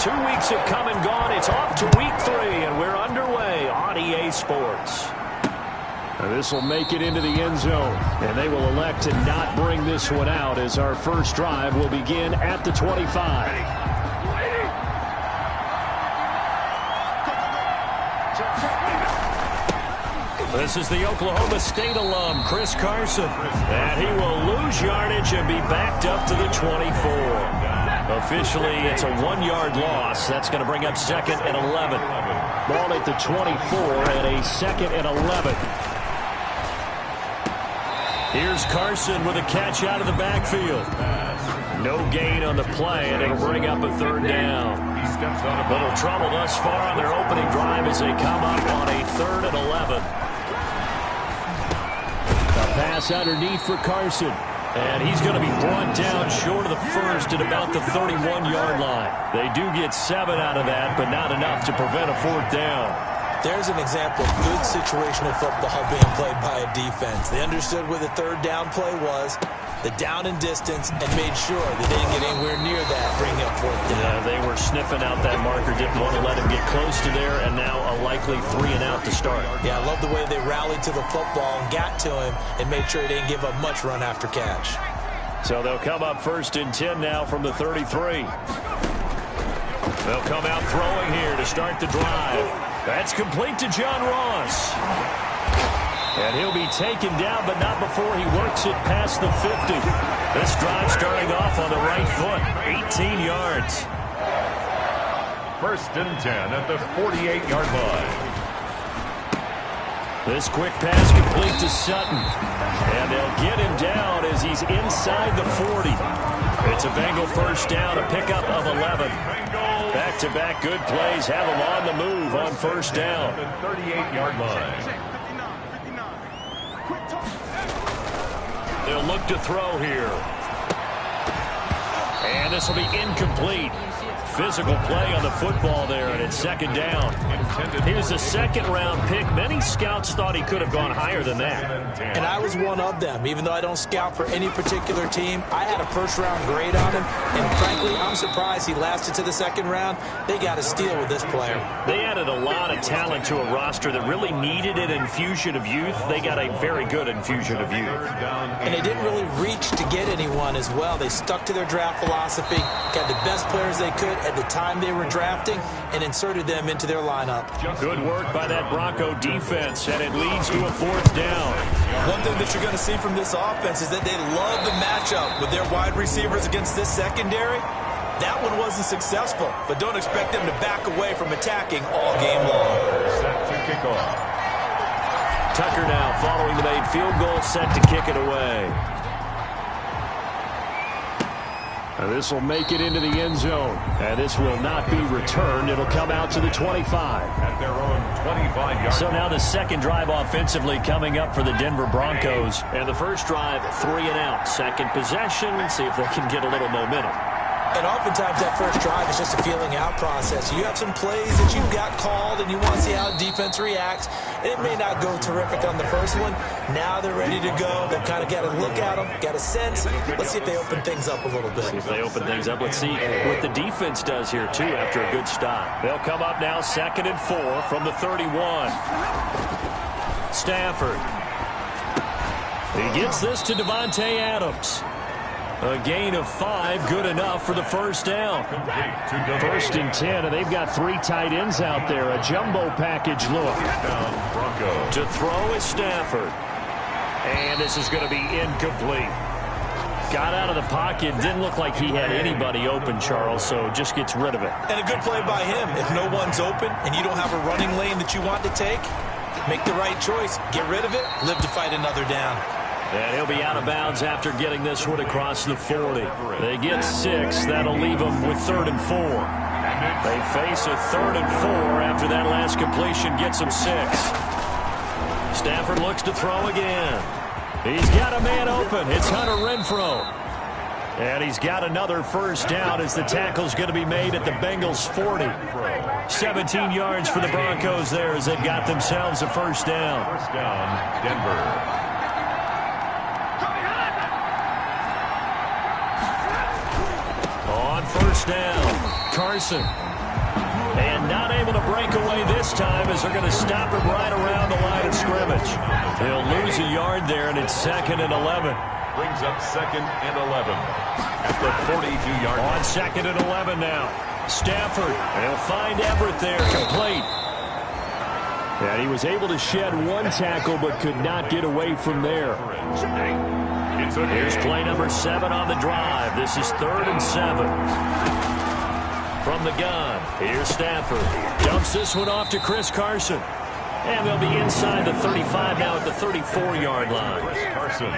2 weeks have come and gone. It's off to week 3, and we're underway on EA Sports. This will make it into the end zone, and they will elect to not bring this one out as our first drive will begin at the 25. This is the Oklahoma State alum, Chris Carson. And he will lose yardage and be backed up to the 24. Officially, it's a 1-yard loss. That's going to bring up 2nd and 11. Ball at the 24 and a 2nd and 11. Here's Carson with a catch out of the backfield. No gain on the play, and it'll bring up a 3rd down. Little trouble thus far on their opening drive as they come up on a 3rd and 11. A pass underneath for Carson. And he's going to be brought down short of the first at about the 31-yard line. They do get 7 out of that, but not enough to prevent a 4th down. There's an example of good situational football being played by a defense. They understood where the 3rd down play was, the down and distance, and made sure they didn't get anywhere near that, bringing up 4th down. Yeah, they were sniffing out that marker, didn't want to let him get close to there, and now a likely 3 and out to start. Yeah, I love the way they rallied to the football and got to him and made sure he didn't give up much run after catch. So they'll come up 1st and 10 now from the 33. They'll come out throwing here to start the drive. That's complete to John Ross. And he'll be taken down, but not before he works it past the 50. This drive starting off on the right foot, 18 yards. 1st and 10 at the 48-yard line. This quick pass complete to Sutton. And they'll get him down as he's inside the 40. It's a Bengal 1st down, a pickup of 11. Back-to-back good plays have him on the move on 1st down. The 38-yard line. They'll look to throw here. And this will be incomplete. Physical play on the football there, and it's 2nd down. He was a 2nd-round pick. Many scouts thought he could have gone higher than that. And I was one of them. Even though I don't scout for any particular team, I had a 1st-round grade on him. And frankly, I'm surprised he lasted to the 2nd round. They got a steal with this player. They added a lot of talent to a roster that really needed an infusion of youth. They got a very good infusion of youth. And they didn't really reach to get anyone as well. They stuck to their draft philosophy, got the best players they could at the time they were drafting, and inserted them into their lineup. Good work by that Bronco defense, and it leads to a 4th down. One thing that you're going to see from this offense is that they love the matchup with their wide receivers against this secondary. That one wasn't successful, but don't expect them to back away from attacking all game long. Set to kick off. Tucker now following the made field goal, set to kick it away. This will make it into the end zone, and this will not be returned. It'll come out to the 25. At their own 25-yard. So now the 2nd drive offensively coming up for the Denver Broncos. And the 1st drive, 3 and out. 2nd possession, see if they can get a little momentum. And oftentimes that 1st drive is just a feeling out process. You have some plays that you've got called and you want to see how defense reacts. And it may not go terrific on the 1st one. Now they're ready to go. They've kind of got to look at them, got a sense. Let's see if they open things up a little bit. See if they open things up. Let's see what the defense does here, too, after a good stop. They'll come up now 2nd and 4 from the 31. Stafford. He gets this to Devontae Adams. A gain of 5, good enough for the 1st down. 1st and 10, and they've got 3 tight ends out there. A jumbo package look. To throw is Stafford. And this is going to be incomplete. Got out of the pocket. Didn't look like he had anybody open, Charles, so just gets rid of it. And a good play by him. If no one's open and you don't have a running lane that you want to take, make the right choice. Get rid of it. Live to fight another down. And he'll be out of bounds after getting this one across the 40. They get 6. That'll leave them with 3rd and 4. They face a 3rd and 4 after that last completion gets them 6. Stafford looks to throw again. He's got a man open. It's Hunter Renfrow. And he's got another 1st down as the tackle's going to be made at the Bengals' 40. 17 yards for the Broncos there as they've got themselves a 1st down. 1st down, Denver. On 1st down, Carson. And not able to break away this time as they're going to stop him right around the line of scrimmage. He'll lose a yard there, and it's 2nd and 11. Brings up 2nd and 11 at the 42-yard line. On 2nd and 11 now. Stafford, he'll find Everett there, complete. And he was able to shed one tackle but could not get away from there. Here's play number 7 on the drive. This is 3rd and 7. From the gun, here's Stafford. Dumps this one off to Chris Carson. And they'll be inside the 35 now at the 34-yard line.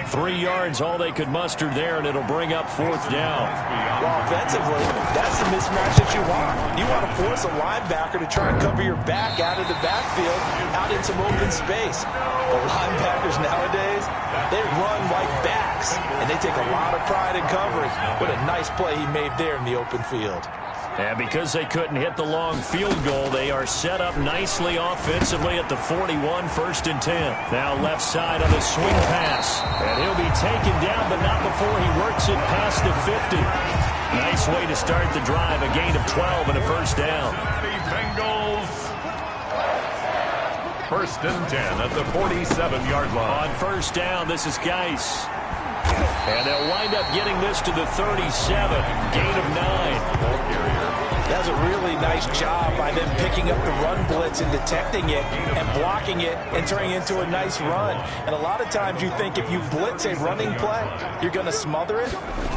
3 yards, all they could muster there, and it'll bring up 4th down. Well, offensively, that's the mismatch that you want. You want to force a linebacker to try and cover your back out of the backfield, out in some open space. The linebackers nowadays, they run like backs, and they take a lot of pride in covering. What a nice play he made there in the open field. And because they couldn't hit the long field goal, they are set up nicely offensively at the 41, 1st and 10. Now left side on the swing pass. And he'll be taken down, but not before he works it past the 50. Nice way to start the drive, a gain of 12 and a 1st down. Bengals. 1st and 10 at the 47-yard line. On 1st down, this is Geis. And they'll wind up getting this to the 37, gain of 9. That was a really nice job by them picking up the run blitz and detecting it and blocking it and turning it into a nice run. And a lot of times you think if you blitz a running play, you're going to smother it.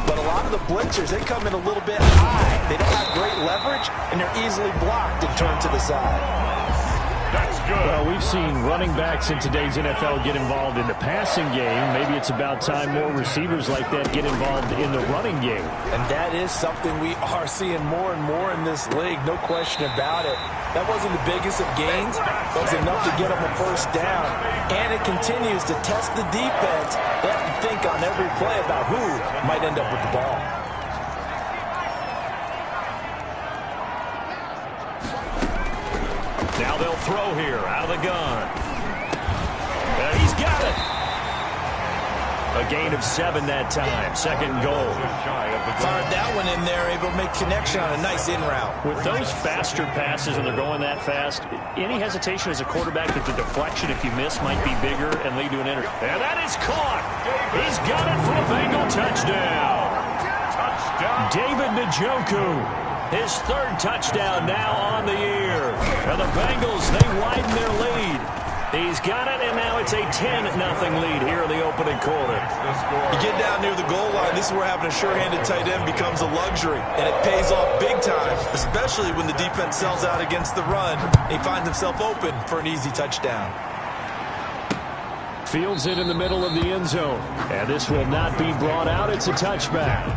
But a lot of the blitzers, they come in a little bit high. They don't have great leverage, and they're easily blocked and turned to the side. That's good. Well, we've seen running backs in today's NFL get involved in the passing game. Maybe it's about time more receivers like that get involved in the running game. And that is something we are seeing more and more in this league, no question about it. That wasn't the biggest of gains, but it was enough to get them a 1st down. And it continues to test the defense. They have to think on every play about who might end up with the ball. Now they'll throw here out of the gun. And he's got it. A gain of 7 that time. 2nd goal. Fired that one in there, able to make connection on a nice in route. With those faster passes and they're going that fast, any hesitation as a quarterback that the deflection, if you miss, might be bigger and lead to an interception. And that is caught. He's got it for a Bengal touchdown. David Njoku. His 3rd touchdown now on the year. And the Bengals, they widen their lead. He's got it, and now it's a 10-0 lead here in the opening quarter. You get down near the goal line, this is where having a sure-handed tight end becomes a luxury. And it pays off big time, especially when the defense sells out against the run. He finds himself open for an easy touchdown. Fields it in the middle of the end zone. And this will not be brought out. It's a touchback.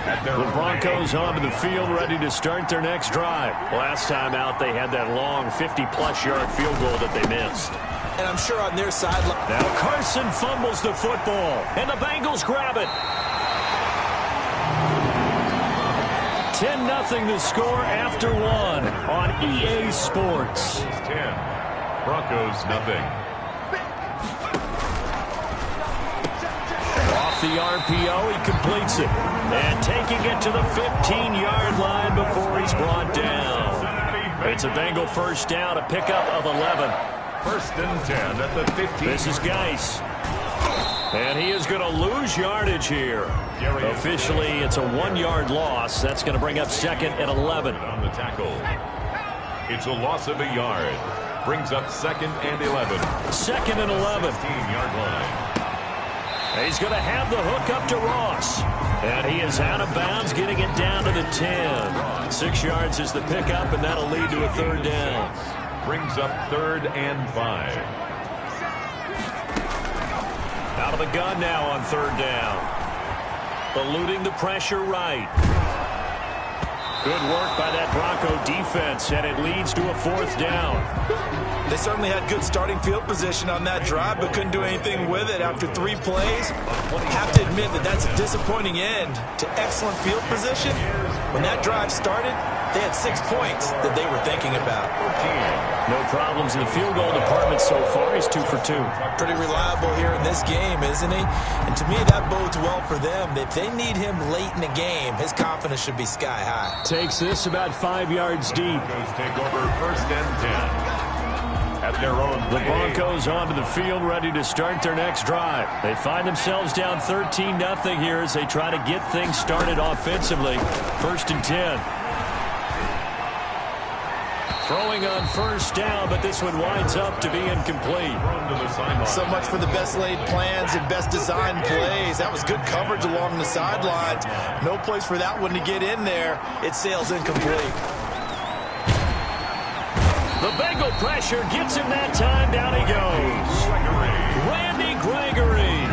The Broncos onto the field, ready to start their next drive. Last time out, they had that long 50-plus yard field goal that they missed. And I'm sure on their sideline. Now Carson fumbles the football, and the Bengals grab it. 10-0 the score after 1 on EA Sports. 10. Broncos nothing. The RPO, he completes it. And taking it to the 15-yard line before he's brought down. It's a Bengal 1st down, a pickup of 11. 1st and 10 at the 15. This is Geis. And he is going to lose yardage here. Officially, it's a 1-yard loss. That's going to bring up 2nd and 11. On the tackle. It's a loss of a yard. Brings up 2nd and 11. 2nd and 11. 15-yard line. He's going to have the hook up to Ross. And he is out of bounds, getting it down to the 10. 6 yards is the pickup, and that'll lead to a 3rd down. Brings up 3rd and 5. Out of the gun now on 3rd down. Eluding the pressure right. Good work by that Bronco defense, and it leads to a 4th down. They certainly had good starting field position on that drive, but couldn't do anything with it after 3 plays. Have to admit that that's a disappointing end to excellent field position. When that drive started, They had 6 points that they were thinking about. No problems in the field goal department so far. He's 2 for 2. Pretty reliable here in this game, isn't he? And to me, that bodes well for them. If they need him late in the game, his confidence should be sky high. Takes this about 5 yards deep. Take over 1st and 10. At their own The Broncos onto the field, ready to start their next drive. They find themselves down 13-0 here as they try to get things started offensively. 1st and 10. Throwing on 1st down, but this one winds up to be incomplete. So much for the best laid plans and best designed plays. That was good coverage along the sidelines. No place for that one to get in there. It sails incomplete. The Bengal pressure gets him that time. Down he goes. Randy Gregory.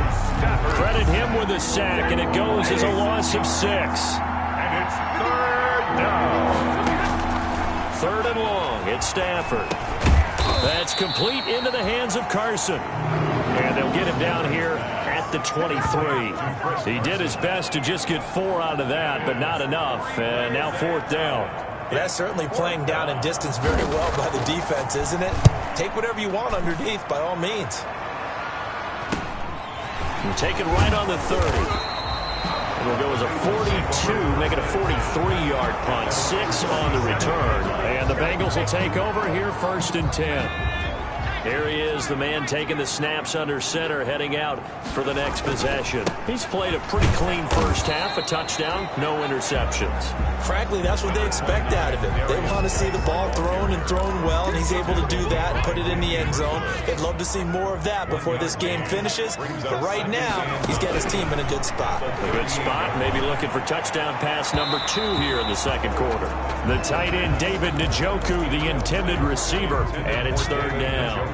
Credit him with a sack, and it goes as a loss of 6. And it's 3rd down. 3rd and long. It's Stafford. That's complete into the hands of Carson. And they'll get him down here at the 23. He did his best to just get 4 out of that, but not enough. And now 4th down. That's certainly playing down and distance very well by the defense, isn't it? Take whatever you want underneath, by all means. We'll take it right on the 30. It'll go as a 42, make it a 43-yard punt. 6 on the return. And the Bengals will take over here 1st and 10. Here he is, the man taking the snaps under center, heading out for the next possession. He's played a pretty clean first half, a touchdown, no interceptions. Frankly, that's what they expect out of him. They want to see the ball thrown and thrown well, and he's able to do that and put it in the end zone. They'd love to see more of that before this game finishes. But right now, he's got his team in a good spot. A good spot, maybe looking for touchdown pass number 2 here in the 2nd quarter. The tight end, David Njoku, the intended receiver, and it's 3rd down.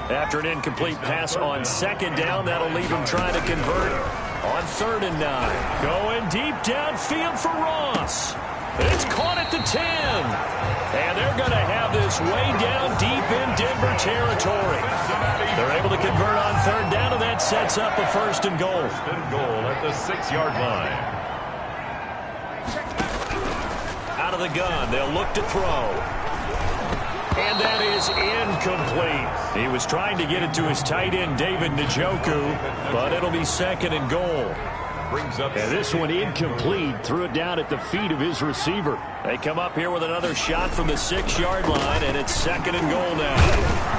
After an incomplete pass on 2nd down, that'll leave him trying to convert on 3rd and 9. Going deep downfield for Ross. It's caught at the 10. And they're going to have this way down deep in Denver territory. They're able to convert on 3rd down, and that sets up a 1st and goal. 1st and goal at the 6-yard line. Out of the gun, they'll look to throw. And that is incomplete. He was trying to get it to his tight end, David Njoku, but it'll be 2nd and goal. And this one incomplete. Threw it down at the feet of his receiver. They come up here with another shot from the 6-yard line, and it's 2nd and goal now.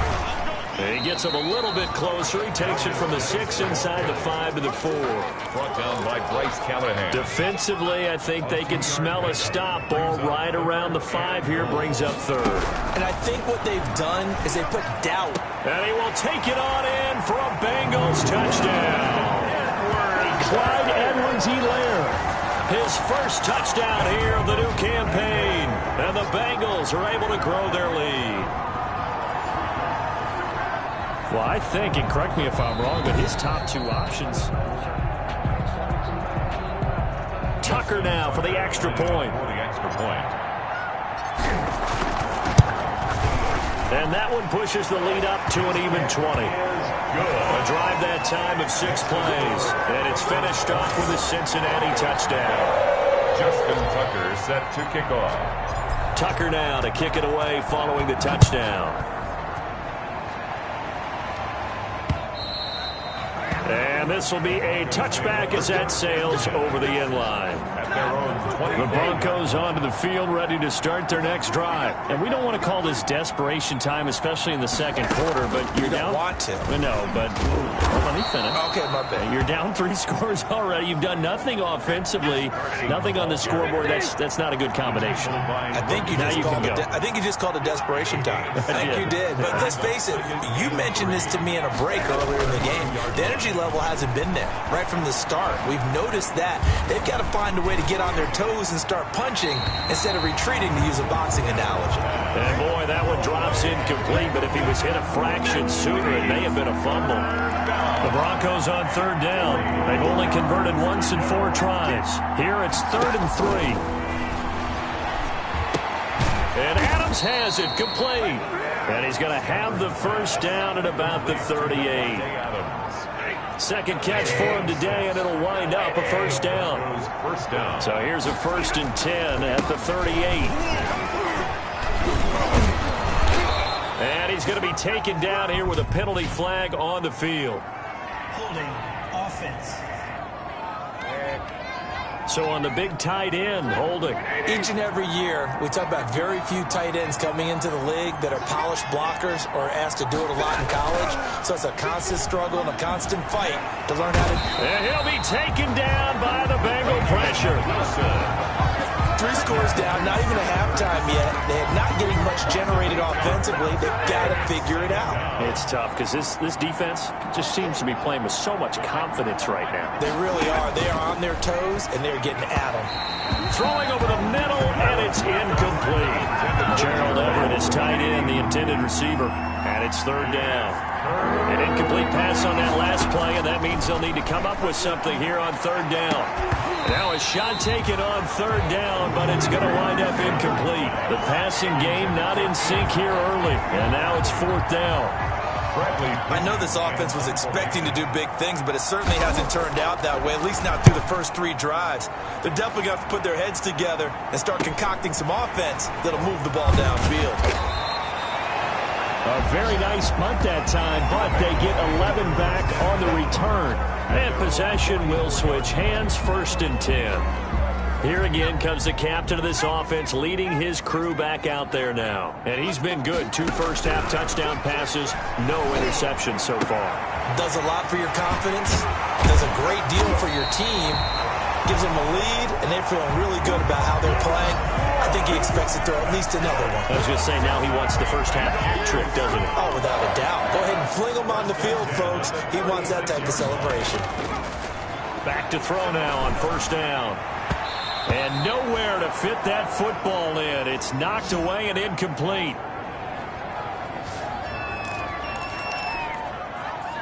And he gets him a little bit closer. He takes it from the 6 inside the 5 to the 4. Brought down by Bryce Callahan. Defensively, I think they can smell a stop. Ball right around the 5 here, brings up 3rd. And I think what they've done is they put doubt. And he will take it on in for a Bengals touchdown. Clyde Edwards-Helaire. His first touchdown here of the new campaign. And the Bengals are able to grow their lead. Well, I think, and correct me if I'm wrong, but his top 2 options. Tucker now for the extra point. And that one pushes the lead up to an even 20. A drive that time of 6 plays. And it's finished off with a Cincinnati touchdown. Justin Tucker set to kick off. Tucker now to kick it away following the touchdown. And this will be a touchback as that sails over the end line. The Broncos onto the field, ready to start their next drive. And we don't want to call this desperation time, especially in the 2nd quarter, but you're down. You don't want to. No, but let me finish. Okay, my bad. You're down 3 scores already. You've done nothing offensively, nothing on the scoreboard. That's not a good combination. I think you just called it desperation time. I think you did. But let's face it, you mentioned this to me in a break earlier in the game. The energy level hasn't been there right from the start. We've noticed that. They've got to find a way to get on their toes and start punching instead of retreating, to use a boxing analogy. And boy, that one drops incomplete, but if he was hit a fraction sooner, it may have been a fumble. The Broncos on 3rd down. They've only converted once in 4 tries. Here it's 3rd and 3. And Adams has it complete. And he's going to have the first down at about the 38. Second catch for him today, and it'll wind up a first down. First down. So here's a 1st and 10 at the 38. And he's going to be taken down here with a penalty flag on the field. Holding offense. So on the big tight end, holding. Each and every year, we talk about very few tight ends coming into the league that are polished blockers or asked to do it a lot in college. So it's a constant struggle and a constant fight to learn how to... And he'll be taken down by the Bengal pressure. 3 scores down, not even a halftime yet. They're not getting much generated offensively. They've got to figure it out. It's tough because this defense just seems to be playing with so much confidence right now. They really are. They are on their toes, and they're getting at them. Throwing over the middle, and it's incomplete. Gerald Everett is tight end, the intended receiver, and it's 3rd down. An incomplete pass on that last play, and that means they'll need to come up with something here on 3rd down. Now a shot taken on 3rd down, but it's going to wind up incomplete. The passing game not in sync here early, and now it's 4th down. I know this offense was expecting to do big things, but it certainly hasn't turned out that way, at least not through the first 3 drives. They're definitely going to have to put their heads together and start concocting some offense that'll move the ball downfield. A very nice punt that time, but they get 11 back on the return. And possession will switch hands, 1st and 10. Here again comes the captain of this offense, leading his crew back out there now. And he's been good. 2 first-half touchdown passes, no interceptions so far. Does a lot for your confidence, does a great deal for your team, gives them a lead, and they're feeling really good about how they're playing. I think he expects to throw at least another one. I was going to say, now he wants the first-half hat trick, doesn't he? Oh, without a doubt. Go ahead and fling him on the field, folks. He wants that type of celebration. Back to throw now on 1st down. And nowhere to fit that football in. It's knocked away and incomplete.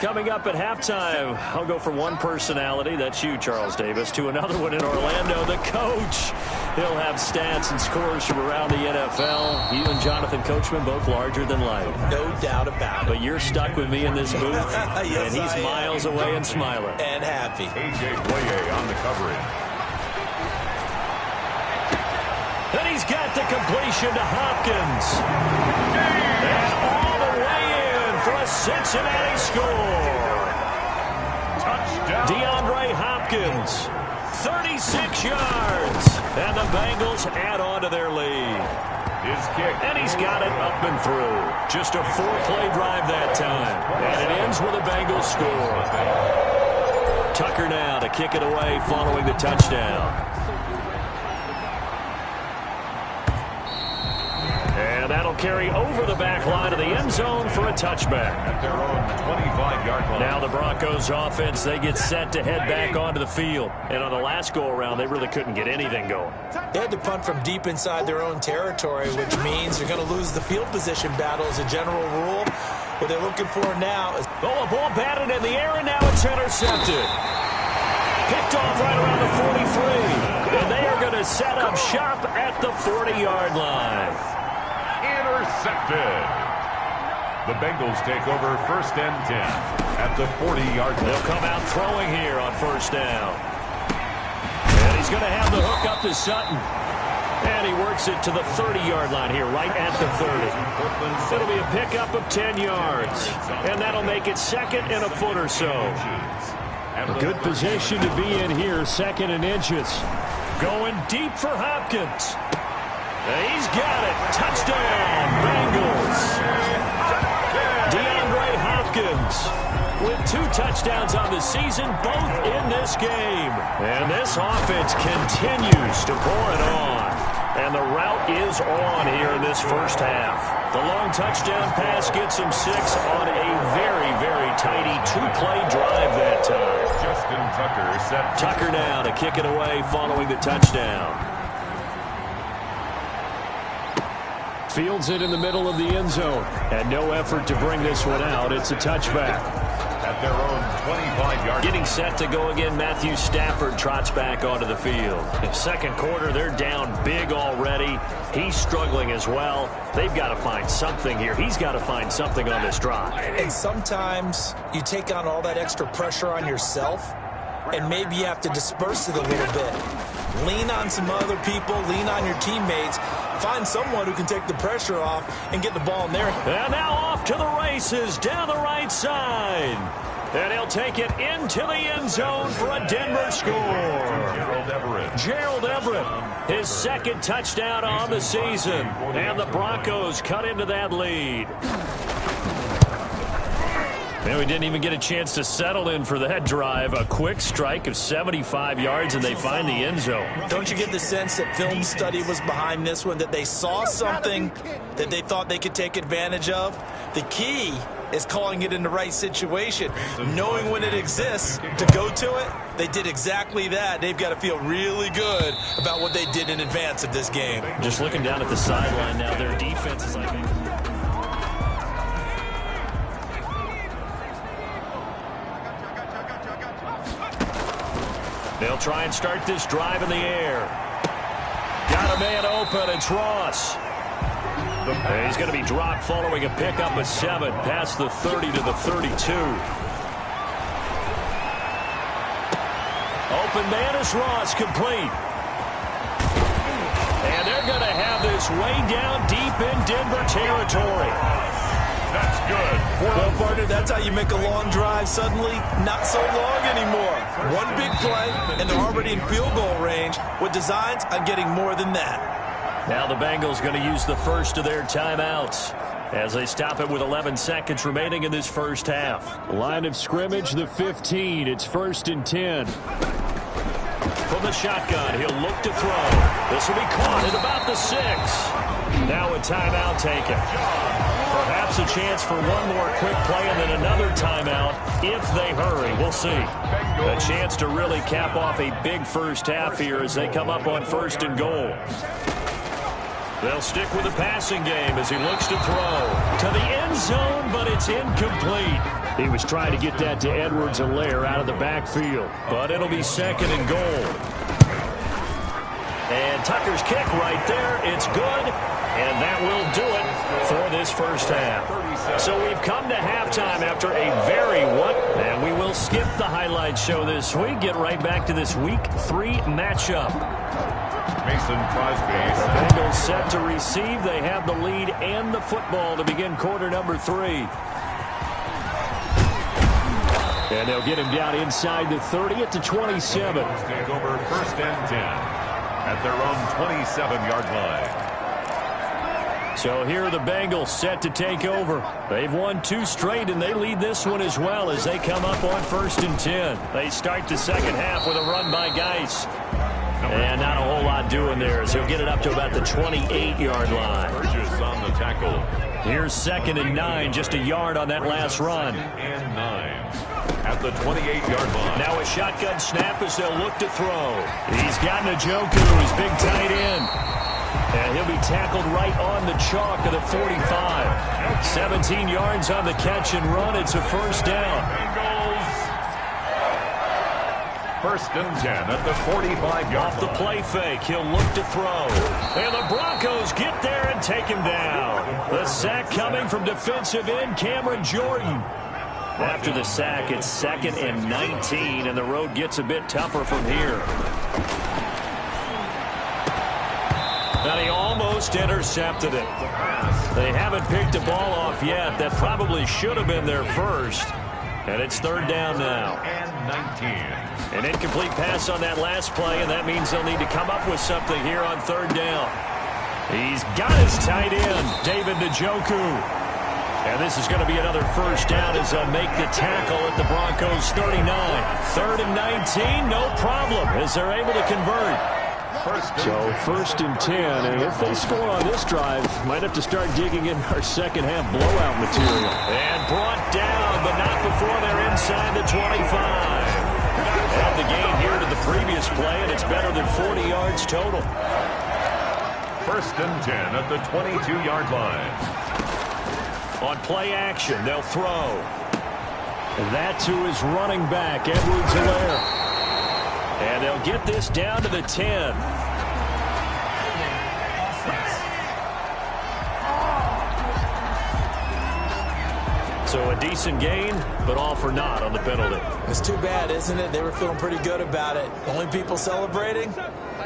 Coming up at halftime, I'll go from one personality, that's you, Charles Davis, to another one in Orlando, the coach. He'll have stats and scores from around the NFL. You and Jonathan Coachman, both larger than life. No doubt about it. But you're stuck with me in this booth, yes, and he's miles away and smiling. And happy. A.J. Boye on the coverage. And he's got the completion to Hopkins. And all the way in for a Cincinnati score. Touchdown. DeAndre Hopkins, 36 yards. And the Bengals add on to their lead. His kick. And he's got it up and through. Just a 4-play drive that time. And it ends with a Bengals score. Tucker now to kick it away following the touchdown. And that'll carry over the back line of the end zone for a touchback. At their own 25-yard line. Now the Broncos offense, they get set to head back onto the field. And on the last go-around, they really couldn't get anything going. They had to punt from deep inside their own territory, which means they're going to lose the field position battle as a general rule. What they're looking for now is... Oh, a ball batted in the air, and now it's intercepted. Picked off right around the 43. And they are going to set up shop at the 40-yard line. Intercepted. The Bengals take over 1st and 10 at the 40-yard line. They'll come out throwing here on 1st down. And he's going to have the hook up to Sutton. And he works it to the 30-yard line here, right at the 30. It'll be a pickup of 10 yards. And that'll make it 2nd and a foot or so. A good position to be in here, 2nd and inches. Going deep for Hopkins. He's got it. Touchdown, Bengals. DeAndre Hopkins with 2 touchdowns on the season, both in this game. And this offense continues to pour it on. And the route is on here in this first half. The long touchdown pass gets him 6 on a very, very tidy 2-play drive that time. Justin Tucker set. Tucker now to kick it away following the touchdown. Fields it in the middle of the end zone. And no effort to bring this one out. It's a touchback. At their own 25-yard. Getting set to go again, Matthew Stafford trots back onto the field. In second quarter, they're down big already. He's struggling as well. They've got to find something here. He's got to find something on this drive. And sometimes you take on all that extra pressure on yourself, and maybe you have to disperse it a little bit. Lean on some other people, lean on your teammates, find someone who can take the pressure off and get the ball in there. And now off to the races down the right side. And he'll take it into the end zone for a Denver score. Gerald Everett, his second touchdown on the season. And the Broncos cut into that lead. And we didn't even get a chance to settle in for that drive. A quick strike of 75 yards, and they find the end zone. Don't you get the sense that film study was behind this one, that they saw something that they thought they could take advantage of? The key is calling it in the right situation, knowing when it exists to go to it. They did exactly that. They've got to feel really good about what they did in advance of this game. Just looking down at the sideline now, their defense is like... They'll try and start this drive in the air. Got a man open. It's Ross. And he's going to be dropped following a pickup of 7 past the 30 to the 32. Open man is Ross, complete. And they're going to have this way down deep in Denver territory. That's good. Well, partner, that's how you make a long drive suddenly not so long anymore. One big play, and they're already in field goal range with designs on getting more than that. Now the Bengals going to use the first of their timeouts as they stop it with 11 seconds remaining in this first half. Line of scrimmage, the 15. It's 1st and 10. From the shotgun, he'll look to throw. This will be caught at about the 6. Now a timeout taken. Perhaps a chance for one more quick play and then another timeout if they hurry. We'll see. A chance to really cap off a big first half here as they come up on 1st and goal. They'll stick with the passing game as he looks to throw to the end zone, but it's incomplete. He was trying to get that to Edwards-Helaire out of the backfield, but it'll be 2nd and goal. And Tucker's kick right there. It's good. And that will do it for this first half. So we've come to halftime after a very and we will skip the highlight show this week. Get right back to this Week 3 matchup. Mason Crosby. The Bengals set to receive. They have the lead and the football to begin quarter number 3. And they'll get him down inside the 30 at the 27. Take over 1st and 10 at their own 27-yard line. So here are the Bengals set to take over. They've won 2 straight, and they lead this one as well as they come up on 1st and 10. They start the second half with a run by Geis. And not a whole lot doing there as he'll get it up to about the 28-yard line. Burgess on the tackle. Here's 2nd and 9, just a yard on that last run. 2nd and 9 at the 28-yard line. Now a shotgun snap as they'll look to throw. He's got Njoku, his big tight end. And he'll be tackled right on the chalk of the 45. 17 yards on the catch and run. It's a 1st down. Bengals. 1st and 10 at the 45-yard line. Off the play fake, he'll look to throw. And the Broncos get there and take him down. The sack coming from defensive end Cameron Jordan. After the sack, it's 2nd and 19, and the road gets a bit tougher from here. And he almost intercepted it. They haven't picked the ball off yet. That probably should have been their first. And it's 3rd down now. And 19. An incomplete pass on that last play, and that means they'll need to come up with something here on 3rd down. He's got his tight end, David Njoku. And this is going to be another 1st down as they'll make the tackle at the Broncos' 39. 3rd and 19, no problem, as they're able to convert. So 1st and 10, and if they score on this drive, might have to start digging in our second half blowout material. And brought down, but not before they're inside the 25. And the gain here to the previous play, and it's better than 40 yards total. 1st and 10 at the 22-yard line. On play action, they'll throw. And that to his running back, Edwards-Helaire. And they'll get this down to the 10. So a decent gain, but all for naught on the penalty. It's too bad, isn't it? They were feeling pretty good about it. Only people celebrating,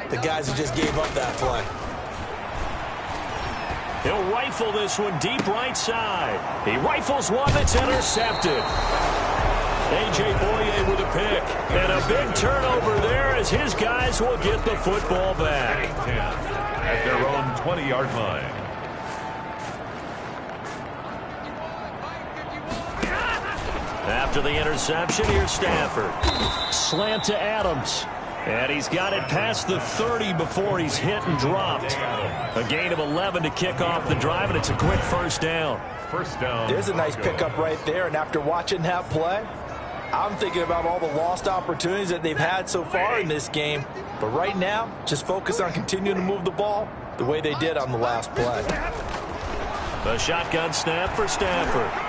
the guys who just gave up that play. He'll rifle this one deep right side. He rifles one that's intercepted. A.J. Boye with a pick. And a big turnover there as his guys will get the football back. At their own 20-yard line. After the interception, here's Stafford. Slant to Adams. And he's got it past the 30 before he's hit and dropped. A gain of 11 to kick off the drive, and it's a quick first down. First down. There's a nice pickup right there, and after watching that play, I'm thinking about all the lost opportunities that they've had so far in this game. But right now, just focus on continuing to move the ball the way they did on the last play. The shotgun snap for Stafford.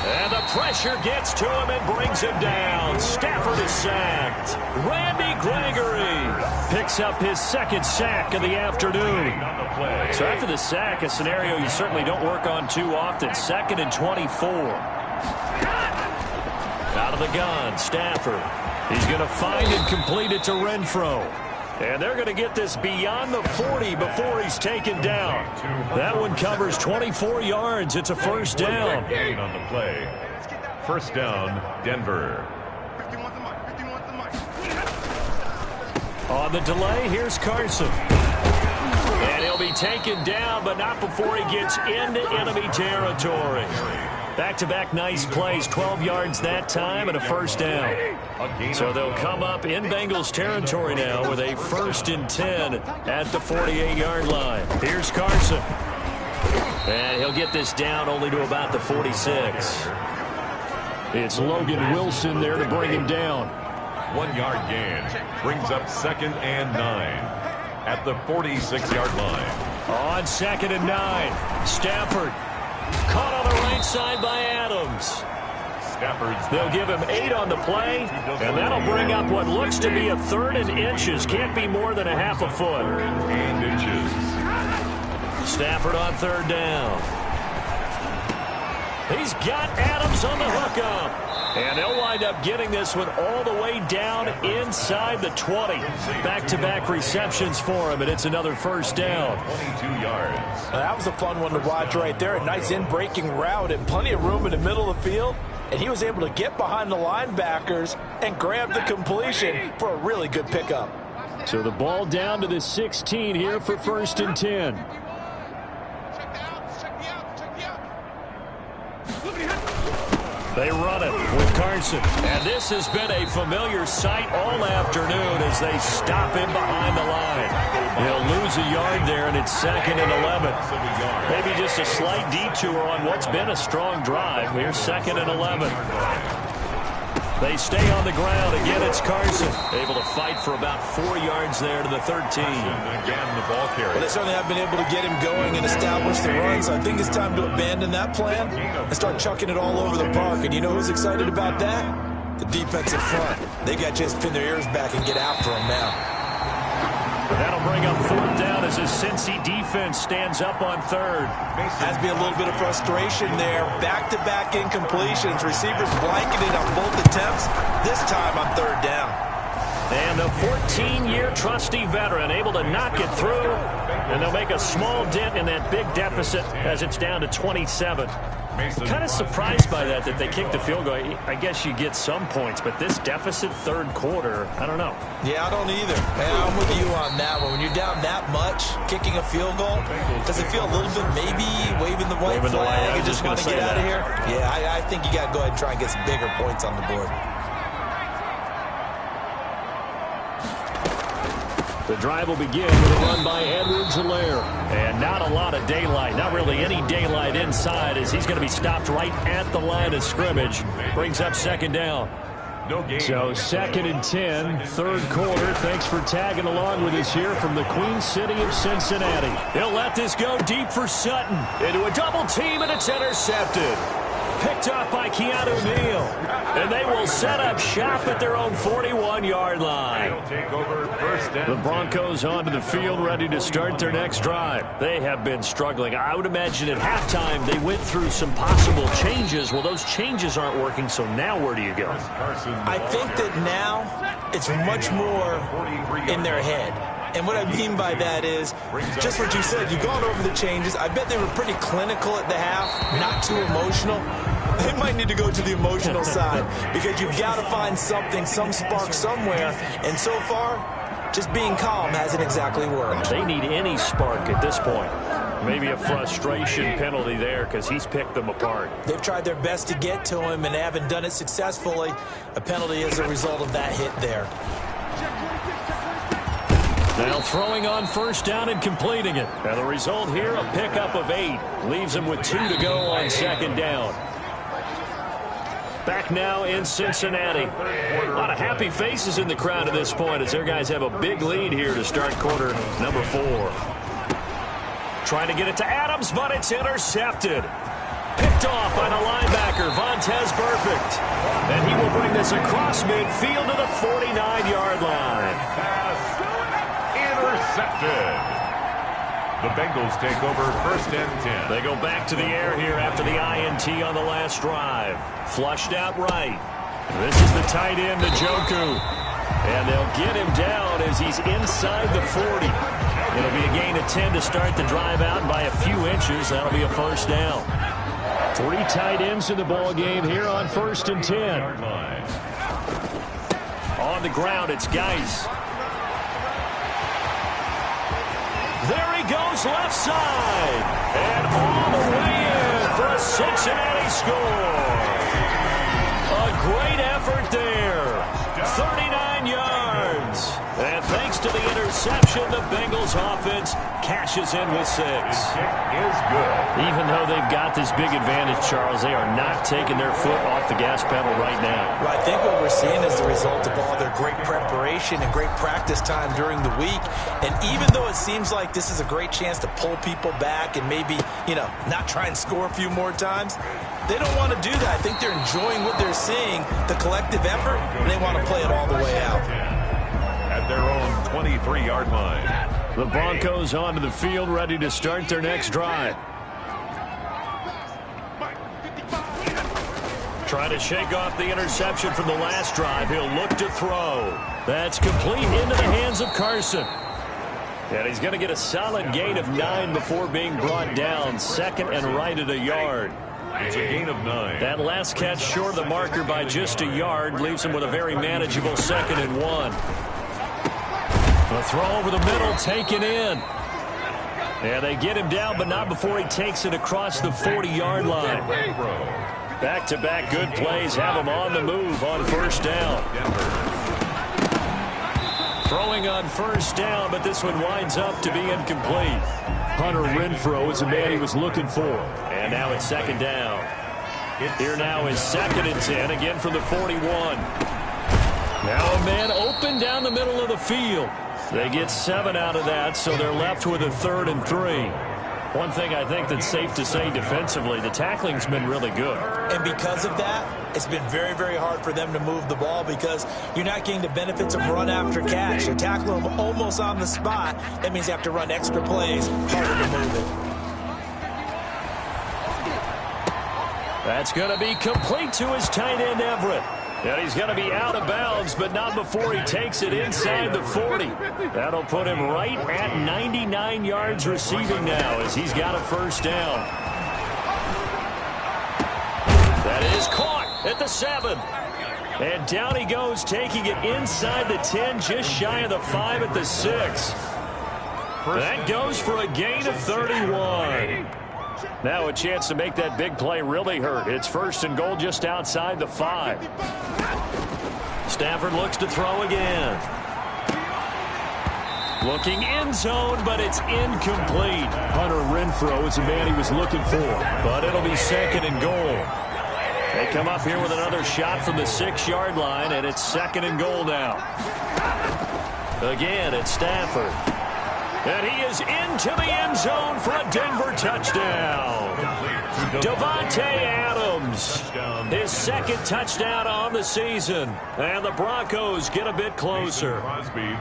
And the pressure gets to him and brings him down. Stafford is sacked. Randy Gregory picks up his second sack of the afternoon. So after the sack, a scenario you certainly don't work on too often. 2nd and 24. Out of the gun, Stafford. He's going to find and complete it to Renfro. And they're going to get this beyond the 40 before he's taken down. That one covers 24 yards. It's a first down. Gain on the play. First down, Denver. On the delay, here's Carson. And he'll be taken down, but not before he gets into enemy territory. Back-to-back nice plays, 12 yards that time and a first down. So they'll come up in Bengals territory now with a 1st and 10 at the 48-yard line. Here's Carson. And he'll get this down only to about the 46. It's Logan Wilson there to bring him down. 1 yard gain brings up 2nd and 9 at the 46-yard line. On 2nd and 9, Stafford. Caught on the right side by Adams. They'll give him 8 on the play, and that'll bring up what looks to be a 3rd and inches. Can't be more than a half a foot. 3rd and inches. Stafford on 3rd down. He's got Adams on the hookup. And they'll wind up getting this one all the way down inside the 20. Back-to-back receptions for him, and it's another first down. 22 yards. That was a fun one to watch right there. A nice in-breaking route and plenty of room in the middle of the field. And he was able to get behind the linebackers and grab the completion for a really good pickup. So the ball down to the 16 here for 1st and 10. They run it with Carson. And this has been a familiar sight all afternoon as they stop him behind the line. He'll lose a yard there, and it's 2nd and 11. Maybe just a slight detour on what's been a strong drive. Here's 2nd and 11. They stay on the ground. Again, it's Carson. Able to fight for about 4 yards there to the 13. Again, the ball carrier. Well, they certainly have been able to get him going and establish the run, so I think it's time to abandon that plan and start chucking it all over the park. And you know who's excited about that? The defensive front. They got just pin their ears back and get after him now. That'll bring up 4th down as his Cincy defense stands up on 3rd. Has been a little bit of frustration there. Back-to-back incompletions. Receivers blanketed on both attempts, this time on 3rd down. And the 14-year trusty veteran able to knock it through. And they'll make a small dent in that big deficit as it's down to 27. Kind of surprised by that they kicked the field goal. I guess you get some points, but this deficit 3rd quarter, I don't know. Yeah, I don't either. I'm with you on that one. When you're down that much, kicking a field goal, does it feel a little bit maybe waving the white flag and just want to get out of here? Yeah, I think you got to go ahead and try and get some bigger points on the board. The drive will begin with a run by Edwards-Helaire. And not a lot of daylight, not really any daylight inside as he's going to be stopped right at the line of scrimmage. Brings up 2nd down. So 2nd and 10, 3rd quarter. Thanks for tagging along with us here from the Queen City of Cincinnati. He'll let this go deep for Sutton. Into a double team, and it's intercepted. Picked up by Keanu Neal. And they will set up shop at their own 41-yard line. Take over first and The Broncos onto the field, ready to start their next drive. They have been struggling. I would imagine at halftime they went through some possible changes. Well, those changes aren't working, so now where do you go? I think that now it's much more in their head. And what I mean by that is, just what you said, you've gone over the changes. I bet they were pretty clinical at the half, not too emotional. They might need to go to the emotional side because you've got to find something, some spark somewhere. And so far, just being calm hasn't exactly worked. They need any spark at this point. Maybe a frustration penalty there because he's picked them apart. They've tried their best to get to him and haven't done it successfully. A penalty is a result of that hit there. Now throwing on first down and completing it. And the result here, a pickup of 8. Leaves them with 2 to go on second down. Back now in Cincinnati. A lot of happy faces in the crowd at this point as their guys have a big lead here to start quarter number 4. Trying to get it to Adams, but it's intercepted. Picked off by the linebacker, Vontaze Burfict. And he will bring this across midfield to the 49-yard line. intercepted. The Bengals take over first and 10. They go back to the air here after the INT on the last drive. Flushed out right. This is the tight end, Njoku. And they'll get him down as he's inside the 40. It'll be a gain of 10 to start the drive out, and by a few inches, that'll be a first down. 3 tight ends in the ball game here on first and 10. On the ground, it's Geis. There he goes, left side. And all the way in for a Cincinnati score. A great effort there. 39 yards. And thanks to the interception, the Bengals offense cashes in with 6. Is good. Even though they've got this big advantage, Charles, they are not taking their foot off the gas pedal right now. Well, I think what we're seeing is the result of all their great preparation and great practice time during the week. And even though it seems like this is a great chance to pull people back and maybe, not try and score a few more times, they don't want to do that. I think they're enjoying what they're seeing, the collective effort, and they want to play it all the way out. At their own 23-yard line. The Broncos onto the field, ready to start their next drive. Trying to shake off the interception from the last drive. He'll look to throw. That's complete into the hands of Carson. And he's going to get a solid gain of 9 before being brought down. Second and right at a yard. It's a gain of 9. That last catch short of the marker by just a yard leaves him with a very manageable second and 1. The throw over the middle, taken in. And they get him down, but not before he takes it across the 40-yard line. Back-to-back good plays have him on the move on first down. Throwing on first down, but this one winds up to be incomplete. Hunter Renfrow is the man he was looking for. And now it's second down. Here now is second and 10, again from the 41. Now a man open down the middle of the field. They get 7 out of that, so they're left with a 3rd and 3. One thing I think that's safe to say defensively, the tackling's been really good. And because of that, it's been very, very hard for them to move the ball because you're not getting the benefits of run after catch. You're tackling them almost on the spot. That means you have to run extra plays, harder to move it. That's going to be complete to his tight end, Everett. And he's going to be out of bounds, but not before he takes it inside the 40. That'll put him right at 99 yards receiving now as he's got a first down. That is caught at the 7. And down he goes, taking it inside the 10, just shy of the 5 at the 6. That goes for a gain of 31. Now a chance to make that big play really hurt. It's first and goal just outside the 5. Stafford looks to throw again. Looking end zone, but it's incomplete. Hunter Renfrow is the man he was looking for, but it'll be second and goal. They come up here with another shot from the 6-yard line, and it's second and goal now. Again, it's Stafford. And he is into the end zone for a Denver touchdown. Davante Adams, his second touchdown on the season. And the Broncos get a bit closer.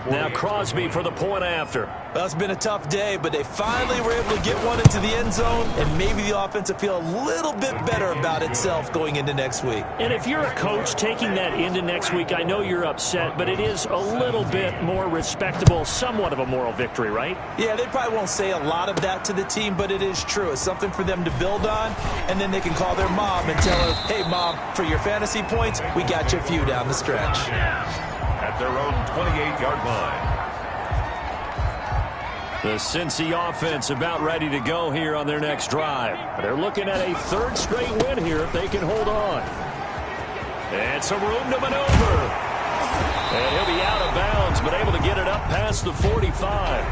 Now Crosby for the point after. Well, it's been a tough day, but they finally were able to get one into the end zone, and maybe the offense will feel a little bit better about itself going into next week. And if you're a coach taking that into next week, I know you're upset, but it is a little bit more respectable, somewhat of a moral victory, right? Yeah, they probably won't say a lot of that to the team, but it is true. It's something for them to build on, and then they can call their mom and tell her, hey, Mom, for your fantasy points, we got you a few down the stretch. At their own 28-yard line. The Cincy offense about ready to go here on their next drive. They're looking at a third straight win here if they can hold on. And some room to maneuver. And he'll be out of bounds, but able to get it up past the 45.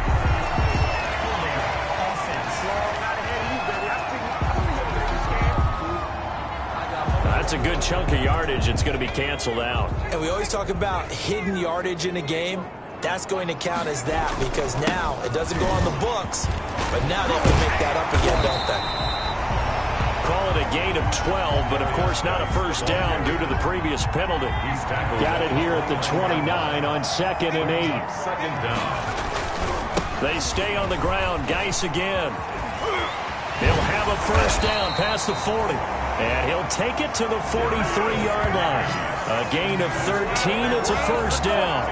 That's a good chunk of yardage. It's going to be canceled out. And we always talk about hidden yardage in a game. That's going to count as that because now it doesn't go on the books, but now they have to make that up again, don't they? Call it a gain of 12, but of course not a first down due to the previous penalty. Got it here at the 29 on 2nd and 8. Second down. They stay on the ground. Geis again. He'll have a first down past the 40. And he'll take it to the 43-yard line. A gain of 13. It's a first down.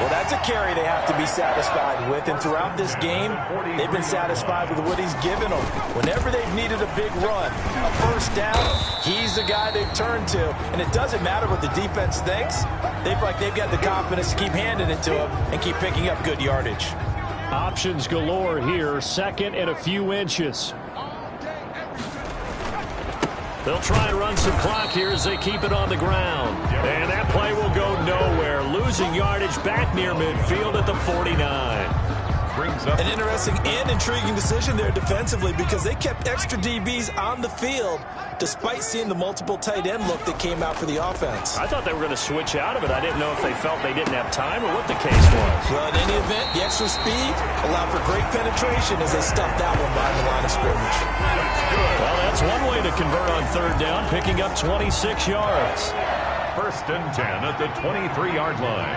Well, that's a carry they have to be satisfied with. And throughout this game, they've been satisfied with what he's given them. Whenever they've needed a big run, a first down, he's the guy they've turned to. And it doesn't matter what the defense thinks. They feel like they've got the confidence to keep handing it to him and keep picking up good yardage. Options galore here. Second and a few inches. They'll try and run some clock here as they keep it on the ground. And that play will go nowhere. Losing yardage back near midfield at the 49. An interesting and intriguing decision there defensively because they kept extra DBs on the field despite seeing the multiple tight end look that came out for the offense. I thought they were going to switch out of it. I didn't know if they felt they didn't have time or what the case was. Well, in any event, the extra speed allowed for great penetration as they stuffed that one behind the line of scrimmage. Well, that's one way to convert on third down, picking up 26 yards. First and 10 at the 23-yard line.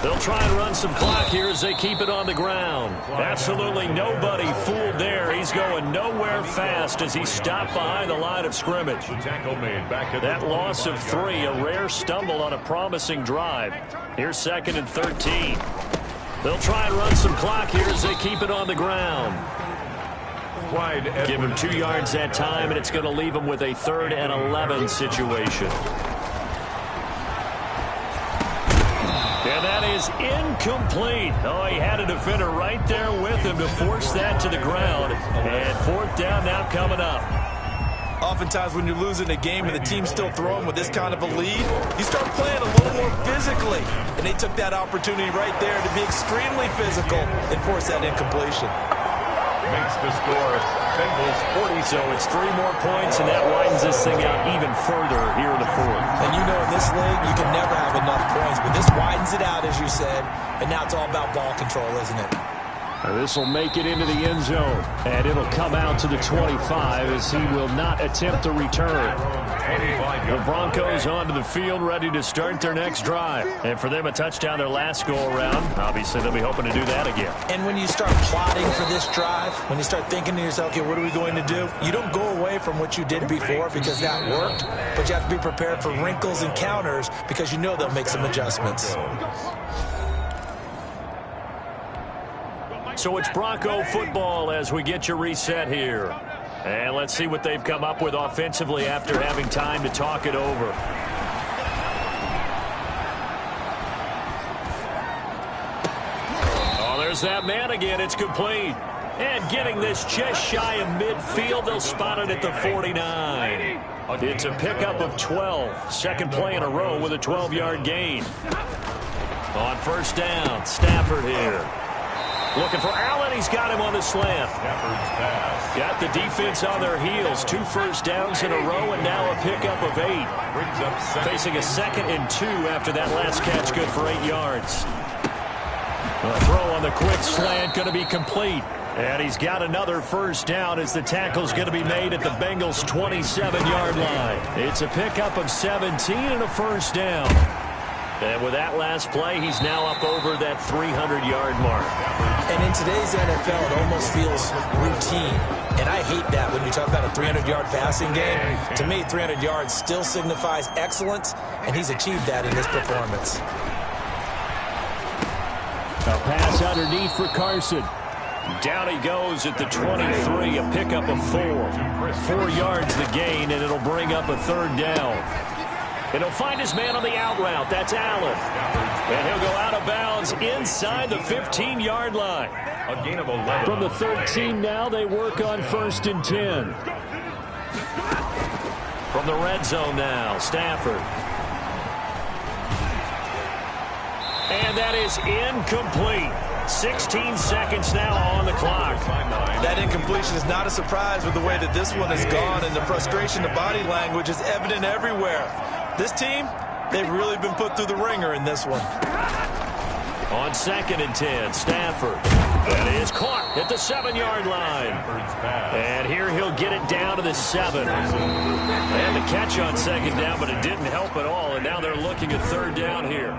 They'll try and run some clock here as they keep it on the ground. Absolutely nobody fooled there. He's going nowhere fast as he stopped behind the line of scrimmage. That loss of 3, a rare stumble on a promising drive. Here's 2nd and 13. They'll try and run some clock here as they keep it on the ground. Give him 2 yards that time, and it's going to leave him with a 3rd and 11 situation. And that is incomplete. Oh, he had a defender right there with him to force that to the ground. And 4th down now coming up. Oftentimes when you're losing a game and the team's still throwing with this kind of a lead, you start playing a little more physically. And they took that opportunity right there to be extremely physical and force that incompletion. Makes the score Bengals 40. So it's 3 more points, and that widens this thing out even further here in the 4th. And you know in this league, you can never have enough points, but this widens it out, as you said, and now it's all about ball control, isn't it? This will make it into the end zone, and it'll come out to the 25 as he will not attempt to return. The Broncos onto the field, ready to start their next drive. And for them, a touchdown their last go-around. Obviously, they'll be hoping to do that again. And when you start plotting for this drive, when you start thinking to yourself, okay, what are we going to do? You don't go away from what you did before because that worked, but you have to be prepared for wrinkles and counters because you know they'll make some adjustments. So it's Bronco football as we get your reset here. And let's see what they've come up with offensively after having time to talk it over. Oh, there's that man again. It's complete. And getting this just shy of midfield, they'll spot it at the 49. It's a pickup of 12. Second play in a row with a 12-yard gain. On first down, Stafford here. Looking for Allen. He's got him on the slant. Got the defense on their heels. 2 first downs in a row and now a pickup of 8. Facing a 2nd and 2 after that last catch. Good for 8 yards. A throw on the quick slant going to be complete. And he's got another first down as the tackle's going to be made at the Bengals' 27-yard line. It's a pickup of 17 and a first down. And with that last play, he's now up over that 300-yard mark. And in today's NFL, it almost feels routine. And I hate that when you talk about a 300-yard passing game. To me, 300 yards still signifies excellence, and he's achieved that in this performance. A pass underneath for Carson. Down he goes at the 23, a pickup of 4. 4 yards the gain, and it'll bring up a third down. And he'll find his man on the out route. That's Allen. And he'll go out of bounds inside the 15-yard line. A gain of 11. From the 13 now, they work on 1st and 10. From the red zone now, Stafford. And that is incomplete. 16 seconds now on the clock. That incompletion is not a surprise with the way that this one has gone, and the frustration, the body language is evident everywhere. This team, they've really been put through the ringer in this one. On 2nd and 10, Stafford. That is caught at the 7-yard line. And here he'll get it down to the 7. And the catch on 2nd down, but it didn't help at all. And now they're looking at 3rd down here.